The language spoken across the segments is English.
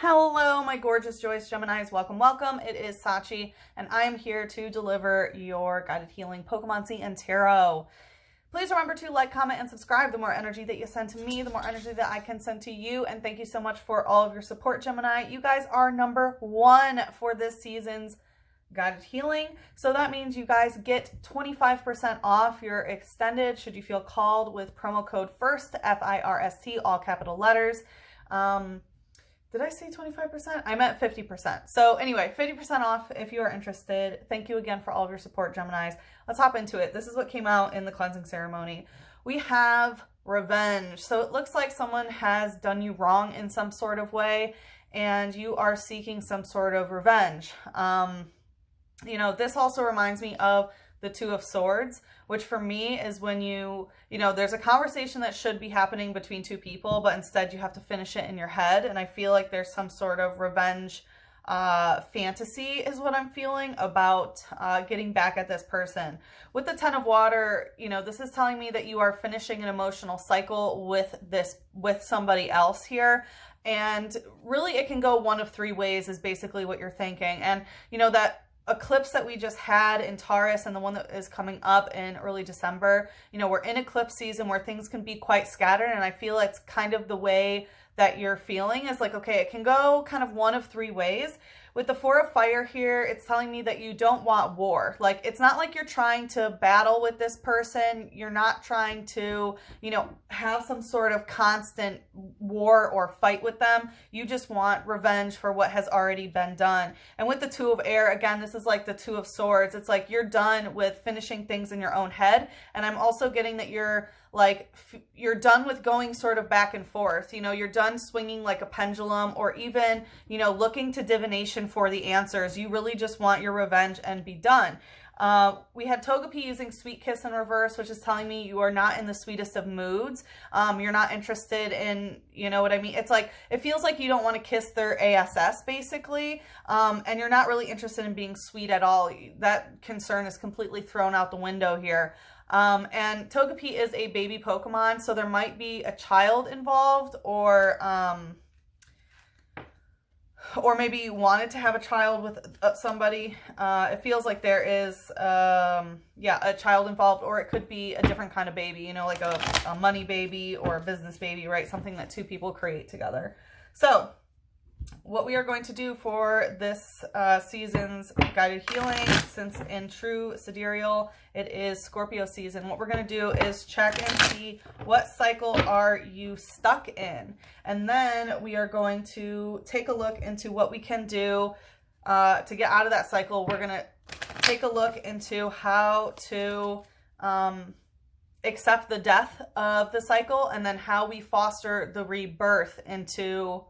Hello, my gorgeous, joyous Geminis. Welcome, welcome. It is Sachi, and I am here to deliver your guided healing Pokémoncy and Tarot. Please remember to like, comment, and subscribe. The more energy that you send to me, the more energy that I can send to you. And thank you so much for all of your support, Gemini. You guys are #1 for this season's guided healing. So that means you guys get 25% off your extended, should you feel called, with promo code FIRST, F-I-R-S-T, all capital letters. Did I say 25%? I meant 50%. So anyway, 50% off if you are interested. Thank you again for all of your support, Geminis. Let's hop into it. This is what came out in the cleansing ceremony. We have revenge. So it looks like someone has done you wrong in some sort of way, and you are seeking some sort of revenge. This also reminds me of the Two of Swords, which for me is when there's a conversation that should be happening between two people, but instead you have to finish it in your head. And I feel like there's some sort of revenge fantasy is what I'm feeling about getting back at this person. With the Ten of Water, this is telling me that you are finishing an emotional cycle with somebody else here. And really it can go one of three ways is basically what you're thinking. And that eclipse that we just had in Taurus and the one that is coming up in early December, we're in eclipse season where things can be quite scattered, and I feel it's kind of the way that you're feeling is like, okay, it can go kind of one of three ways. With the Four of Fire here, it's telling me that you don't want war. Like, it's not like you're trying to battle with this person. You're not trying to, have some sort of constant war or fight with them. You just want revenge for what has already been done. And with the Two of Air, again, this is like the Two of Swords. It's like you're done with finishing things in your own head. And I'm also getting that you're done with going sort of back and forth. You're done swinging like a pendulum or even, looking to divination for the answers. You really just want your revenge and be done. We had Togepi using Sweet Kiss in reverse, which is telling me you are not in the sweetest of moods. You're not interested in, you know what I mean? It's like, it feels like you don't want to kiss their ASS basically. And you're not really interested in being sweet at all. That concern is completely thrown out the window here. And Togepi is a baby Pokemon, so there might be a child involved, or maybe you wanted to have a child with somebody. It feels like there is, a child involved, or it could be a different kind of baby, like a money baby or a business baby, right? Something that two people create together. So what we are going to do for this season's guided healing, since in true sidereal it is Scorpio season, what we're going to do is check and see what cycle are you stuck in, and then we are going to take a look into what we can do to get out of that cycle. We're going to take a look into how to accept the death of the cycle, and then how we foster the rebirth into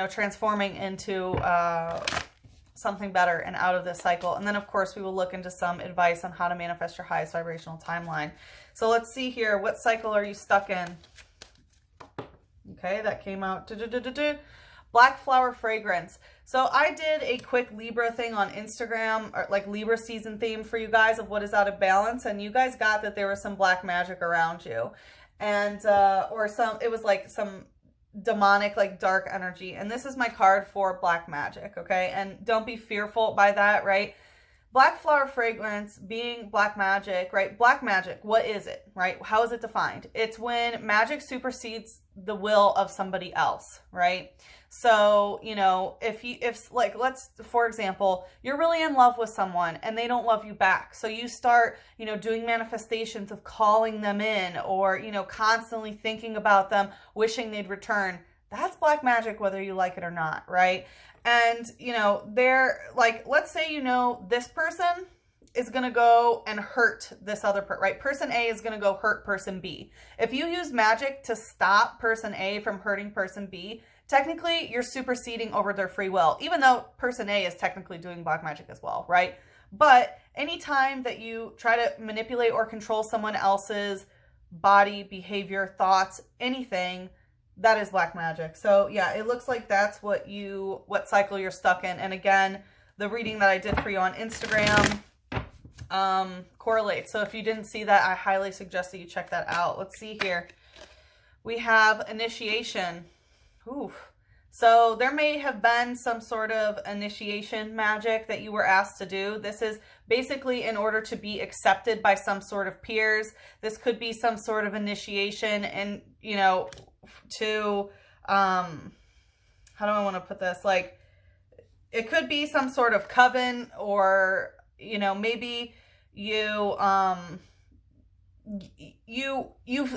transforming into something better and out of this cycle. And then, of course, we will look into some advice on how to manifest your highest vibrational timeline. So let's see here. What cycle are you stuck in? Okay, that came out. Black flower fragrance. So I did a quick Libra thing on Instagram, or like Libra season theme for you guys of what is out of balance. And you guys got that there was some black magic around you. And, it was like some demonic, like dark energy. And this is my card for black magic, okay? And don't be fearful by that, right? Black flower fragrance being black magic, right? Black magic, what is it, right? How is it defined? It's when magic supersedes the will of somebody else, right? So, let's, for example, you're really in love with someone and they don't love you back. So you start, doing manifestations of calling them in, or, constantly thinking about them, wishing they'd return. That's black magic, whether you like it or not, right? And, they're like, let's say, this person is going to go and hurt this other person, right? Person A is going to go hurt person B. If you use magic to stop person A from hurting person B, technically you're superseding over their free will, even though person A is technically doing black magic as well, right? But anytime that you try to manipulate or control someone else's body, behavior, thoughts, anything, that is black magic. So yeah, it looks like that's what cycle you're stuck in. And again, the reading that I did for you on Instagram correlates. So if you didn't see that, I highly suggest that you check that out. Let's see here. We have initiation. Oof. So there may have been some sort of initiation magic that you were asked to do. This is basically in order to be accepted by some sort of peers. This could be some sort of initiation and, you know, to, how do I want to put this? Like, it could be some sort of coven, or, you know, maybe you,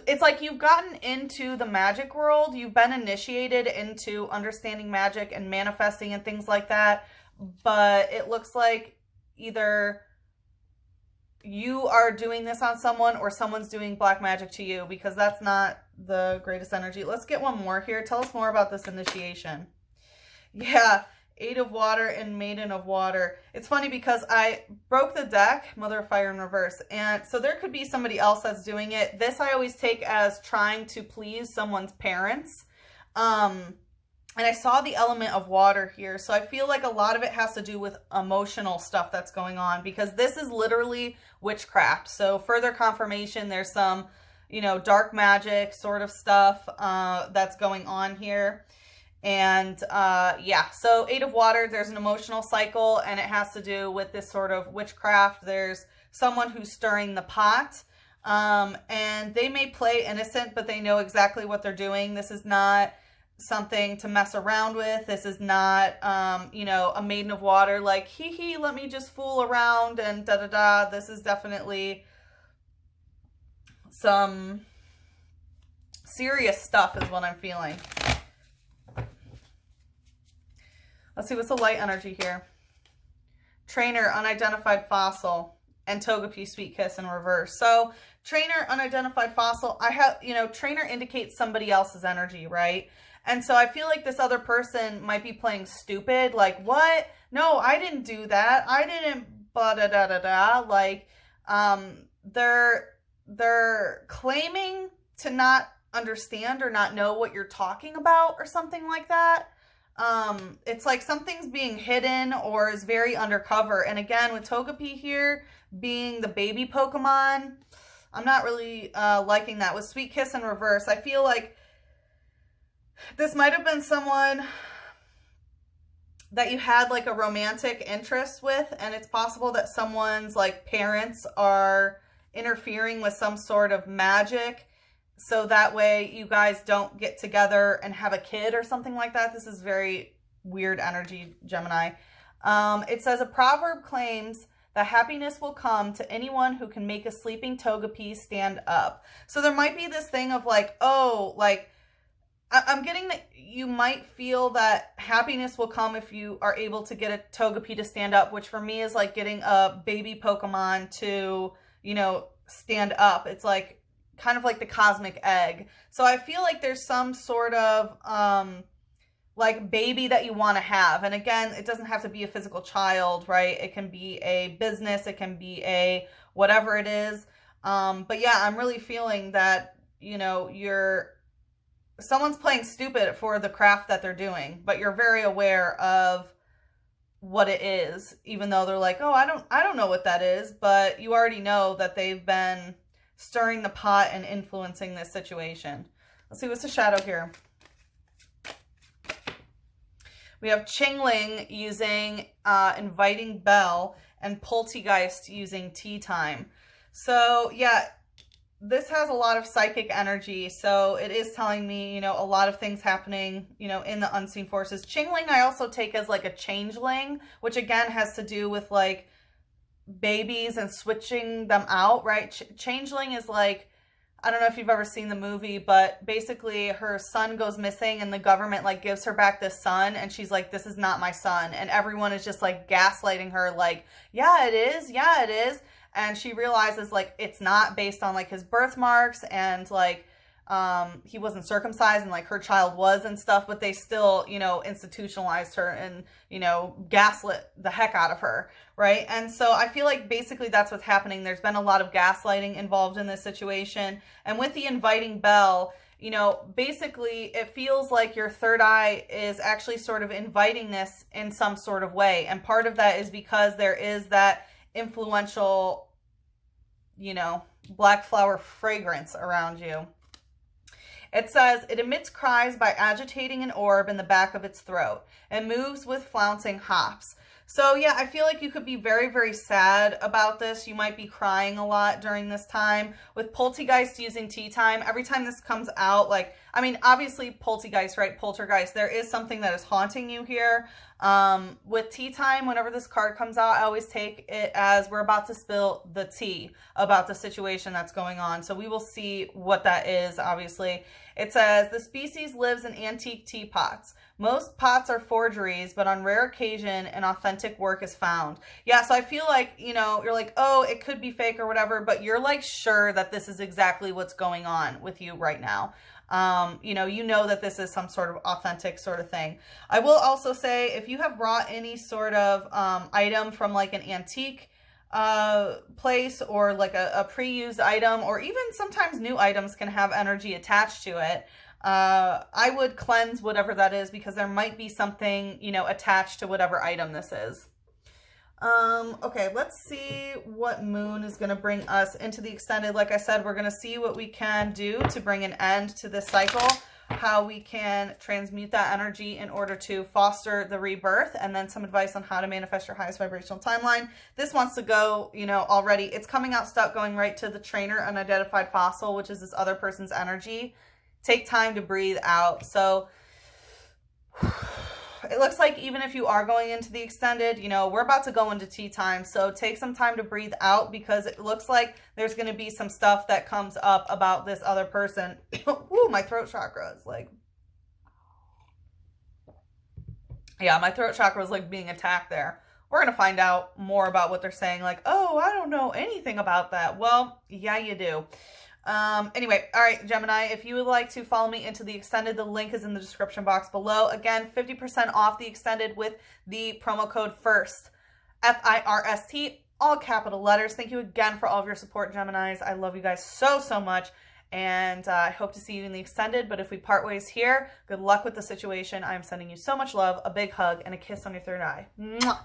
it's like you've gotten into the magic world. You've been initiated into understanding magic and manifesting and things like that. But it looks like either you are doing this on someone or someone's doing black magic to you, because that's not the greatest energy. Let's get one more here. Tell us more about this initiation. Yeah. 8 of Water and Maiden of Water. It's funny because I broke the deck, Mother of Fire in reverse. And so there could be somebody else that's doing it. This I always take as trying to please someone's parents. And I saw the element of water here. So I feel like a lot of it has to do with emotional stuff that's going on, because this is literally witchcraft. So further confirmation, there's some, you know, dark magic sort of stuff that's going on here. And yeah, so 8 of Water, there's an emotional cycle, and it has to do with this sort of witchcraft. There's someone who's stirring the pot, and they may play innocent, but they know exactly what they're doing. This is not something to mess around with. This is not, you know, a Maiden of Water, like, hee hee, let me just fool around and da da da. This is definitely some serious stuff is what I'm feeling. Let's see, what's the light energy here? Trainer, Unidentified Fossil, and Togepi, Sweet Kiss in reverse. So, Trainer, Unidentified Fossil, I have, you know, Trainer indicates somebody else's energy, right? And so I feel like this other person might be playing stupid. Like, what? No, I didn't do that. I didn't, ba-da-da-da-da. Like, they're claiming to not understand or not know what you're talking about or something like that. It's like something's being hidden or is very undercover. And again, with Togepi here being the baby Pokemon, I'm not really liking that. With Sweet Kiss in reverse, I feel like this might have been someone that you had like a romantic interest with, and it's possible that someone's like parents are interfering with some sort of magic, so that way you guys don't get together and have a kid or something like that. This is very weird energy, Gemini. It says, a proverb claims that happiness will come to anyone who can make a sleeping Togepi stand up. So there might be this thing of like, oh, like, I'm getting that you might feel that happiness will come if you are able to get a Togepi to stand up, which for me is like getting a baby Pokemon to, you know, stand up. It's like, kind of like the cosmic egg. So I feel like there's some sort of like baby that you want to have. And again, it doesn't have to be a physical child, right? It can be a business, it can be a whatever it is. But yeah, I'm really feeling that, you know, someone's playing stupid for the craft that they're doing, but you're very aware of what it is, even though they're like, oh, I don't know what that is, but you already know that they've been stirring the pot and influencing this situation. Let's see, what's the shadow here? We have Chingling using Inviting Bell and Poltergeist using Tea Time. So yeah, this has a lot of psychic energy. So it is telling me, you know, a lot of things happening, you know, in the unseen forces. Chingling I also take as like a changeling, which again has to do with like babies and switching them out, right? Changeling is like, I don't know if you've ever seen the movie, but basically her son goes missing and the government like gives her back this son, and she's like, this is not my son, and everyone is just like gaslighting her like, yeah it is, yeah it is, and she realizes like it's not, based on like his birthmarks, and like he wasn't circumcised and like her child was and stuff, but they still, you know, institutionalized her and, you know, gaslit the heck out of her, right? And so I feel like basically that's what's happening. There's been a lot of gaslighting involved in this situation. And with the Inviting Bell, you know, basically it feels like your third eye is actually sort of inviting this in some sort of way. And part of that is because there is that influential, you know, black flower fragrance around you. It says, it emits cries by agitating an orb in the back of its throat. It moves with flouncing hops. So yeah, I feel like you could be very, very sad about this. You might be crying a lot during this time. With Poltergeist using tea time, every time this comes out, like, I mean, obviously Poltergeist, right? Poltergeist, there is something that is haunting you here. With tea time, whenever this card comes out, I always take it as we're about to spill the tea about the situation that's going on. So we will see what that is, obviously. It says, the species lives in antique teapots. Most pots are forgeries, but on rare occasion, an authentic work is found. Yeah, so I feel like, you know, you're like, oh, it could be fake or whatever, but you're like sure that this is exactly what's going on with you right now. You know that this is some sort of authentic sort of thing. I will also say, if you have brought any sort of item from like an antique place, or like a pre-used item, or even sometimes new items can have energy attached to it, I would cleanse whatever that is, because there might be something, you know, attached to whatever item this is. Okay, let's see what moon is going to bring us into the extended. Like I said, we're going to see what we can do to bring an end to this cycle, how we can transmute that energy in order to foster the rebirth, and then some advice on how to manifest your highest vibrational timeline. This wants to go, you know, already. It's coming out stuck, going right to the trainer, unidentified fossil, which is this other person's energy. Take time to breathe out. So it looks like even if you are going into the extended, you know, we're about to go into tea time. So take some time to breathe out, because it looks like there's going to be some stuff that comes up about this other person. Ooh, my throat chakra is like, yeah, my throat chakra is like being attacked there. We're going to find out more about what they're saying. Like, oh, I don't know anything about that. Well, yeah, you do. Anyway, all right, Gemini, if you would like to follow me into the extended, the link is in the description box below. Again, 50% off the extended with the promo code FIRST, F-I-R-S-T, all capital letters. Thank you again for all of your support, Geminis. I love you guys so, so much. And I hope to see you in the extended. But if we part ways here, good luck with the situation. I'm sending you so much love, a big hug, and a kiss on your third eye. Mwah!